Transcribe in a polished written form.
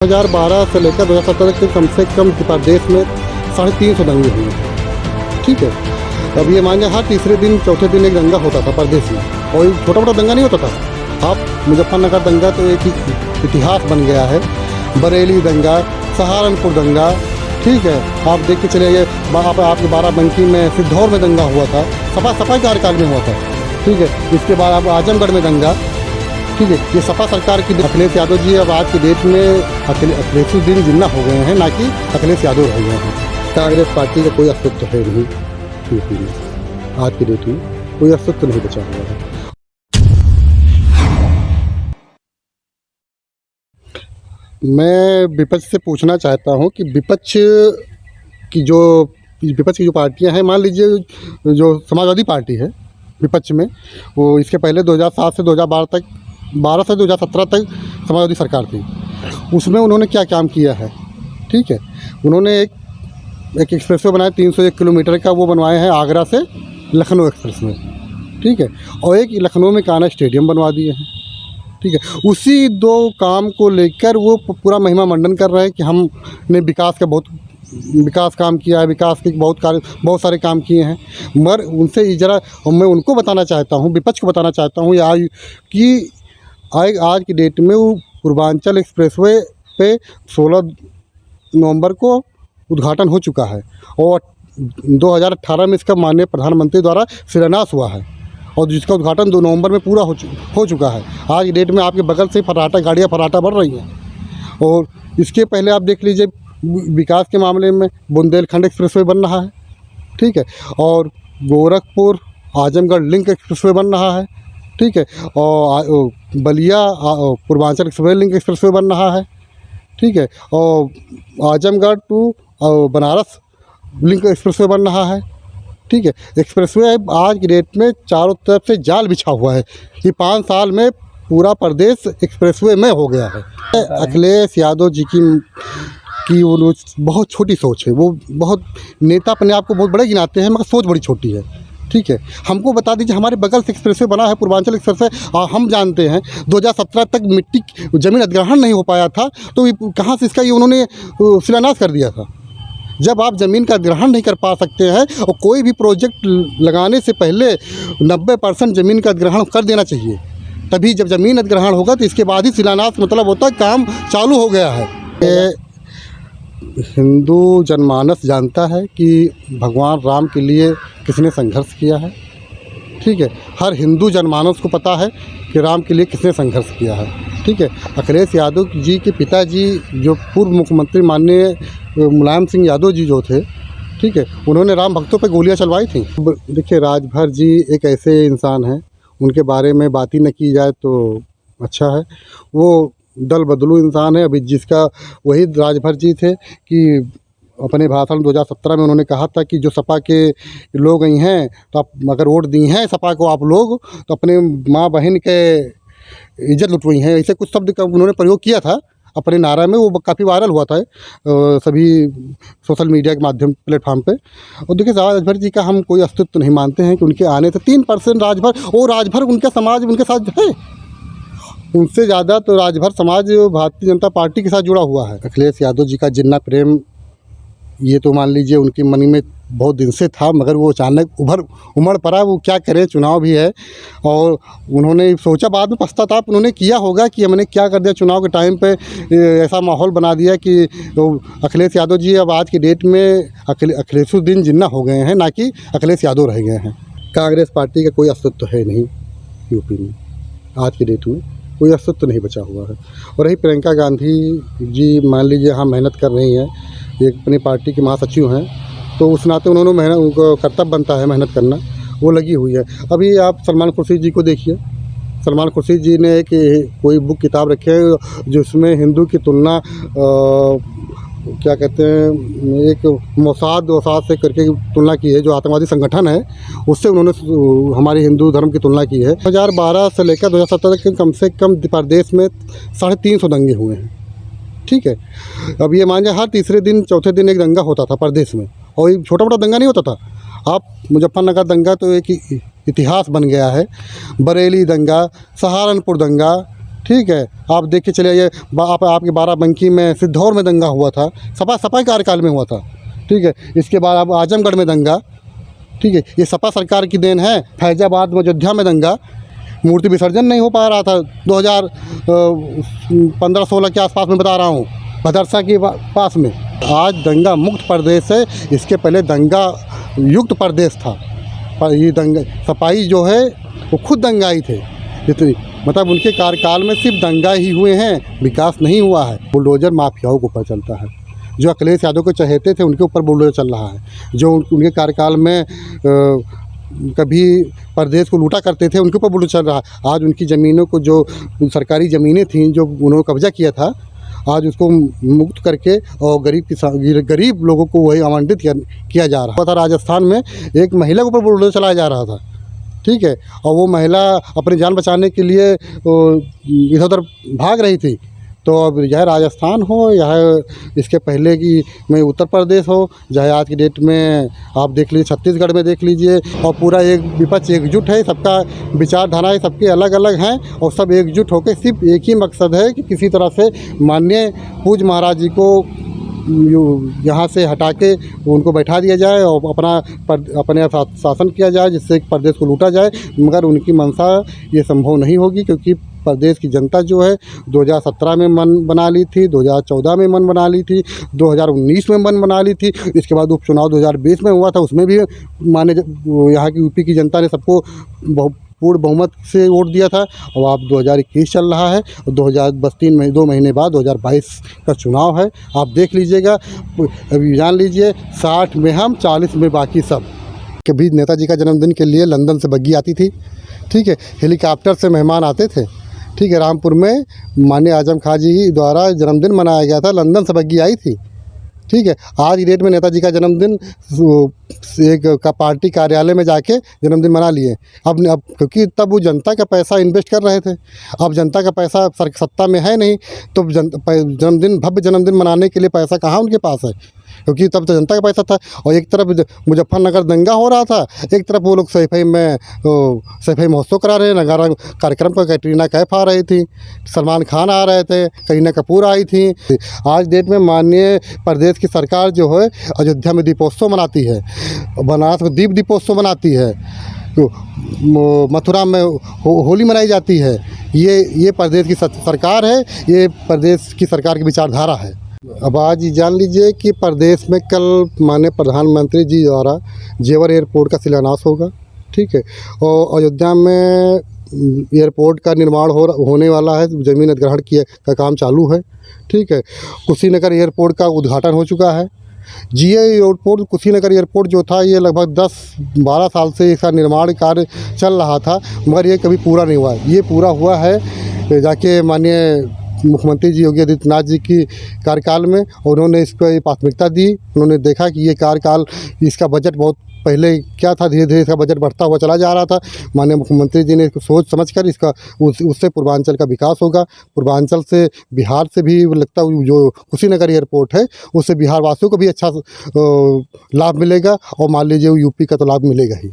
2012 से लेकर 2017 तक कम से कम प्रदेश में 350 दंगे हुए हैं। ठीक है, अब ये मान हर तीसरे दिन चौथे दिन एक दंगा होता था प्रदेश में, और ये छोटा मोटा दंगा नहीं होता था। आप मुजफ्फरनगर दंगा तो एक ही इतिहास बन गया है, बरेली दंगा, सहारनपुर दंगा, ठीक है, आप देख के चले आपके बाराबंकी में सिद्धौर में दंगा हुआ था, सपा कार्यकाल में हुआ था। ठीक है, इसके बाद आप आजमगढ़ में दंगा, ठीक है, ये सपा सरकार की। अखिलेश यादव जी अब आज की डेट में अखिलेश जिन्ना हो गए हैं, ना कि अखिलेश यादव रह गए हैं। कांग्रेस पार्टी का कोई अस्तित्व है नहीं यूपी में, आज की डेट में कोई अस्तित्व नहीं बचा हुआ है। मैं विपक्ष से पूछना चाहता हूं कि विपक्ष की जो पार्टियां हैं, मान लीजिए जो समाजवादी पार्टी है विपक्ष में, वो इसके पहले 2007 से 12 से 2017 तक समाजवादी सरकार थी। उसमें उन्होंने क्या काम किया है? ठीक है, उन्होंने एक एक्सप्रेसवे बनाया 301 किलोमीटर का, वो बनवाए हैं आगरा से लखनऊ एक्सप्रेस में। ठीक है, और एक लखनऊ में कान्हा स्टेडियम बनवा दिए हैं। ठीक है, उसी दो काम को लेकर वो पूरा महिमा मंडन कर रहे हैं कि हमने विकास काम किया है, विकास के बहुत सारे काम किए हैं। मगर उनसे ज़रा मैं उनको बताना चाहता हूँ, विपक्ष को बताना चाहता हूँ कि आज की डेट में वो पूर्वांचल एक्सप्रेसवे पे 16 नवंबर को उद्घाटन हो चुका है, और 2018 में इसका माननीय प्रधानमंत्री द्वारा शिलान्यास हुआ है, और जिसका उद्घाटन 2 नवंबर में पूरा हो चुका है। आज की डेट में आपके बगल से गाड़ियाँ फर्राटा बढ़ रही हैं। और इसके पहले आप देख लीजिए, विकास के मामले में बुंदेलखंड एक्सप्रेसवे बन रहा है। ठीक है, और गोरखपुर आजमगढ़ लिंक एक्सप्रेसवे बन रहा है। ठीक है, और बलिया पूर्वांचल एक्सप्रेसवे बन रहा है। ठीक है, और Azamgarh to Banaras link expressway बन रहा है। ठीक है, एक्सप्रेसवे आज की डेट में चारों तरफ से जाल बिछा हुआ है। ये 5 साल में पूरा प्रदेश एक्सप्रेसवे में हो गया है। अखिलेश यादव जी की वो बहुत छोटी सोच है। वो बहुत नेता अपने आप को बहुत बड़े गिनाते हैं, मगर सोच बड़ी छोटी है। ठीक है, हमको बता दीजिए, हमारे बगल से एक्सप्रेसवे बना है पूर्वांचल एक्सप्रेसवे, हम जानते हैं 2017 तक ज़मीन अधिग्रहण नहीं हो पाया था, तो कहाँ से इसका ये उन्होंने शिलान्यास कर दिया था। जब आप ज़मीन का अधिग्रहण नहीं कर पा सकते हैं, और कोई भी प्रोजेक्ट लगाने से पहले 90% ज़मीन का अधिग्रहण कर देना चाहिए, तभी जब ज़मीन अधिग्रहण होगा तो इसके बाद ही शिलान्यास मतलब होता है काम चालू हो गया है। हिंदू जनमानस जानता है कि भगवान राम के लिए किसने संघर्ष किया है। ठीक है, हर हिंदू जनमानस को पता है कि राम के लिए किसने संघर्ष किया है। ठीक है, अखिलेश यादव जी के पिताजी जो पूर्व मुख्यमंत्री माननीय मुलायम सिंह यादव जी जो थे, ठीक है, उन्होंने राम भक्तों पर गोलियां चलवाई थी। देखिए, राजभर जी एक ऐसे इंसान हैं, उनके बारे में बात ही न की जाए तो अच्छा है। वो दल बदलू इंसान है। अभी जिसका वही राजभर जी थे कि अपने भाषण 2017 में उन्होंने कहा था कि जो सपा के लोग आई हैं, तो आप अगर वोट दी हैं सपा को आप लोग, तो अपने माँ बहन के इज्जत लुटवाई हैं, ऐसे कुछ शब्द का उन्होंने प्रयोग किया था अपने नारा में। वो काफ़ी वायरल हुआ था सभी सोशल मीडिया के माध्यम प्लेटफॉर्म पे। और देखिए, राजभर जी का हम कोई अस्तित्व नहीं मानते हैं कि उनके आने से 3% राजभर उनका समाज उनके साथ है। उनसे ज़्यादा तो राजभर समाज भारतीय जनता पार्टी के साथ जुड़ा हुआ है। अखिलेश यादव जी का जिन्ना प्रेम, ये तो मान लीजिए उनके मन में बहुत दिन से था, मगर वो अचानक उमड़ पड़ा। वो क्या करें, चुनाव भी है, और उन्होंने सोचा, बाद में पछताताप उन्होंने किया होगा कि हमने क्या कर दिया। चुनाव के टाइम पे ऐसा माहौल बना दिया कि अखिलेश यादव जी अब आज की डेट में अखिलेशुद्दीन जिन्ना हो गए हैं, ना कि अखिलेश यादव रह गए हैं। कांग्रेस पार्टी का कोई अस्तित्व है नहीं यूपी में, आज की डेट में कोई अस्तित्व नहीं बचा हुआ है। और रही प्रियंका गांधी जी, मान लीजिए यहाँ मेहनत कर रही हैं, एक अपनी पार्टी की महासचिव हैं, तो उस नाते उनको कर्तव्य बनता है मेहनत करना, वो लगी हुई है। अभी आप सलमान खुर्शीद जी को देखिए, सलमान खुर्शीद जी ने कोई बुक किताब रखी है जिसमें हिंदू की तुलना क्या कहते हैं, एक मोसाद से करके तुलना की है, जो आतंकवादी संगठन है, उससे उन्होंने हमारे हिंदू धर्म की तुलना की है। 2012 से लेकर 2017 तक कम से कम प्रदेश में 350 दंगे हुए हैं। ठीक है, अब ये मान हर तीसरे दिन चौथे दिन एक दंगा होता था प्रदेश में, और ये छोटा मोटा दंगा नहीं होता था। आप मुजफ्फरनगर दंगा तो एक इतिहास बन गया है, बरेली दंगा, सहारनपुर दंगा, ठीक है। आप देख के चले आइए, आपके बाराबंकी में सिद्धौर में दंगा हुआ था, सपा कार्यकाल में हुआ था, ठीक है। इसके बाद अब आजमगढ़ में दंगा, ठीक है, ये सपा सरकार की देन है। फैजाबाद में अयोध्या में दंगा, मूर्ति विसर्जन नहीं हो पा रहा था 2015-16 के आसपास में बता रहा हूँ, भदरसा के पास में। आज दंगा मुक्त प्रदेश है, इसके पहले दंगा युक्त प्रदेश था। पर ये दंगा सपाई जो है वो खुद दंगाई थे, इतनी मतलब उनके कार्यकाल में सिर्फ दंगा ही हुए हैं, विकास नहीं हुआ है। बुलडोजर माफियाओं को ऊपर चलता है, जो अखिलेश यादव को चहेते थे उनके ऊपर बुलडोजर चल रहा है। जो उनके कार्यकाल में कभी प्रदेश को लूटा करते थे उनके ऊपर बुलडोजर चल रहा है। आज उनकी ज़मीनों को, जो सरकारी ज़मीनें थीं जो उन्होंने कब्जा किया था, आज उसको मुक्त करके और गरीब लोगों को वही आवंटित किया जा रहा था। राजस्थान में एक महिला के ऊपर बुलडोजर चलाया जा रहा था, ठीक है, और वो महिला अपनी जान बचाने के लिए इधर उधर भाग रही थी। तो अब यह राजस्थान हो या इसके पहले की में उत्तर प्रदेश हो, चाहे आज की डेट में आप देख लीजिए छत्तीसगढ़ में देख लीजिए, और पूरा एक विपक्ष एकजुट है, सबका विचारधाराएं सबके अलग अलग हैं और सब एकजुट होकर सिर्फ एक ही मकसद है कि किसी तरह से माननीय पूज्य महाराज जी को यहाँ से हटा के उनको बैठा दिया जाए और अपने शासन किया जाए, जिससे प्रदेश को लूटा जाए। मगर उनकी मंशा ये संभव नहीं होगी, क्योंकि प्रदेश की जनता जो है 2017 में मन बना ली थी, 2014 में मन बना ली थी, 2019 में मन बना ली थी। इसके बाद उपचुनाव 2020 में हुआ था, उसमें भी माने यहाँ की यूपी की जनता ने सबको पूर्ण बहुमत से वोट दिया था। और अब 2021 चल रहा है और 2 महीने बाद 2022 का चुनाव है। आप देख लीजिएगा, अभी जान लीजिए 60 में हम, 40 में बाकी सब। कभी नेताजी का जन्मदिन के लिए लंदन से बग्गी आती थी, ठीक है, हेलीकॉप्टर से मेहमान आते थे, ठीक है। रामपुर में माननीय आजम खां जी द्वारा जन्मदिन मनाया गया था, लंदन से बग्गी आई थी, ठीक है। आज की डेट में नेताजी का जन्मदिन एक का पार्टी कार्यालय में जाके जन्मदिन मना लिए। अब क्योंकि तब वो जनता का पैसा इन्वेस्ट कर रहे थे, अब जनता का पैसा सत्ता में है नहीं, तो भव्य जन्मदिन मनाने के लिए पैसा कहाँ उनके पास है, क्योंकि तब तो जनता का पैसा था। और एक तरफ मुजफ्फरनगर दंगा हो रहा था, एक तरफ वो लोग सैफई महोत्सव करा रहे, नगारा कार्यक्रम पर कैटरीना कैफ आ रही थी, सलमान खान आ रहे थे, करीना कपूर आई थी। आज डेट में माननीय प्रदेश की सरकार जो है अयोध्या में दीपोत्सव मनाती है, बनारस में दीपोत्सव मनाती है, मथुरा में होली मनाई जाती है। ये प्रदेश की सरकार है, ये प्रदेश की सरकार की विचारधारा है। अब आज जान लीजिए कि प्रदेश में कल माननीय प्रधानमंत्री जी द्वारा जेवर एयरपोर्ट का शिलान्यास होगा, ठीक है। और अयोध्या में एयरपोर्ट का निर्माण होने वाला है, ज़मीन अधिग्रहण का काम चालू है, ठीक है। कुशीनगर एयरपोर्ट का उद्घाटन हो चुका है। जीए एयरपोर्ट, कुशीनगर एयरपोर्ट जो था, ये लगभग 10-12 साल से इसका निर्माण कार्य चल रहा था, मगर ये कभी पूरा नहीं हुआ। ये पूरा हुआ है जाके माननीय मुख्यमंत्री जी योगी आदित्यनाथ जी की कार्यकाल में, और उन्होंने इस पर प्राथमिकता दी। उन्होंने देखा कि ये कार्यकाल, इसका बजट बहुत पहले क्या था, धीरे धीरे इसका बजट बढ़ता हुआ चला जा रहा था। माननीय मुख्यमंत्री जी ने इसको सोच समझ कर इसका उससे पूर्वांचल का विकास होगा। पूर्वांचल से बिहार से भी लगता है जो कुशीनगर एयरपोर्ट है, उससे बिहार वासियों को भी अच्छा लाभ मिलेगा, और मान लीजिए यूपी का तो लाभ मिलेगा ही।